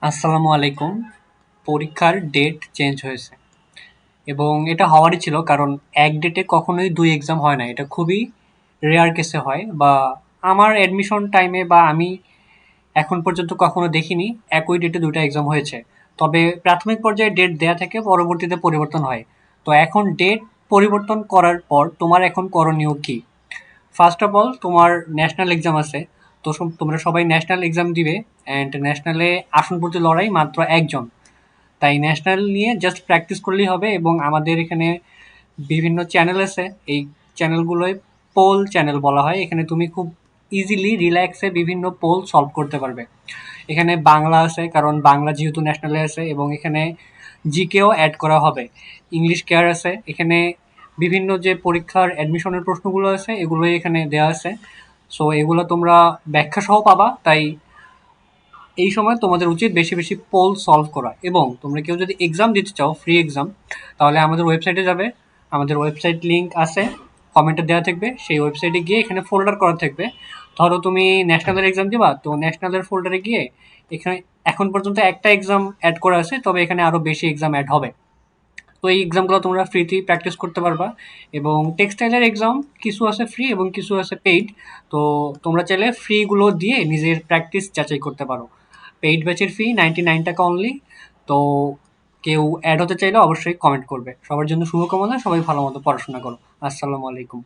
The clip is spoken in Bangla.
আসসালামু আলাইকুম। পরীক্ষার ডেট চেঞ্জ হয়েছে এবং এটা হওয়ারই ছিল, কারণ এক ডেটে কখনোই দুই এক্সাম হয় না। এটা খুবই রেয়ার কেসে হয়, বা আমার অ্যাডমিশন টাইমে বা আমি এখন পর্যন্ত কখনো দেখিনি একই ডেটে দুইটা এক্সাম হয়েছে। তবে প্রাথমিক পর্যায়ে ডেট দেয়া থাকে, পরবর্তীতে পরিবর্তন হয়। তো এখন ডেট পরিবর্তন করার পর তোমার এখন করণীয় কি? ফার্স্ট অফ অল, তোমার ন্যাশনাল এক্সাম আছে। তো তোমরা সবাই ন্যাশনাল এক্সাম দিবে, অ্যান্ড ন্যাশনালে আসন প্রতি লড়াই মাত্র একজন। তাই ন্যাশনাল নিয়ে জাস্ট প্র্যাকটিস করলেই হবে। এবং আমাদের এখানে বিভিন্ন চ্যানেল আছে। এই চ্যানেলগুলোয় পোল চ্যানেল বলা হয়। এখানে তুমি খুব ইজিলি রিল্যাক্সে বিভিন্ন পোল সলভ করতে পারবে। এখানে বাংলা আছে, কারণ বাংলা যেহেতু ন্যাশনালে আছে, এবং এখানে জিকেও অ্যাড করা হবে। ইংলিশ কেয়ার আছে এখানে। বিভিন্ন যে পরীক্ষার অ্যাডমিশনের প্রশ্নগুলো আছে এগুলোই এখানে দেওয়া আছে। সো এগুলো তোমরা ব্যাখ্যা সহ পাবা। তাই এই সময় তোমাদের উচিত বেশি বেশি পোল সলভ করা। এবং তোমরা কেউ যদি এক্সাম দিতে চাও, ফ্রি এক্সাম, তাহলে আমাদের ওয়েবসাইটে যাবে। আমাদের ওয়েবসাইট লিংক আছে, কমেন্টে দেওয়া থাকবে। সেই ওয়েবসাইটে গিয়ে এখানে ফোল্ডার করা থাকবে। ধরো তুমি ন্যাশনালের এক্সাম দিবা, তো ন্যাশনালের ফোল্ডারে গিয়ে এখানে এখন পর্যন্ত একটা এক্সাম অ্যাড করা আছে, তবে এখানে আরো বেশি এক্সাম অ্যাড হবে। তো এই এক্সামগুলো তোমরা ফ্রিতেই প্র্যাকটিস করতে পারবা। এবং টেক্সটাইলের এক্সাম কিছু আছে ফ্রি এবং কিছু আছে পেইড। তো তোমরা চাইলে ফ্রিগুলো দিয়ে নিজের প্র্যাকটিস যাচাই করতে পারো। পেইড ব্যাচের ফি 99 টাকা অনলি। তো কেউ অ্যাড হতে চাইলে অবশ্যই কমেন্ট করবে। সবার জন্য শুভকামনা, সবাই ভালো মতো পড়াশোনা করো। আসসালামু আলাইকুম।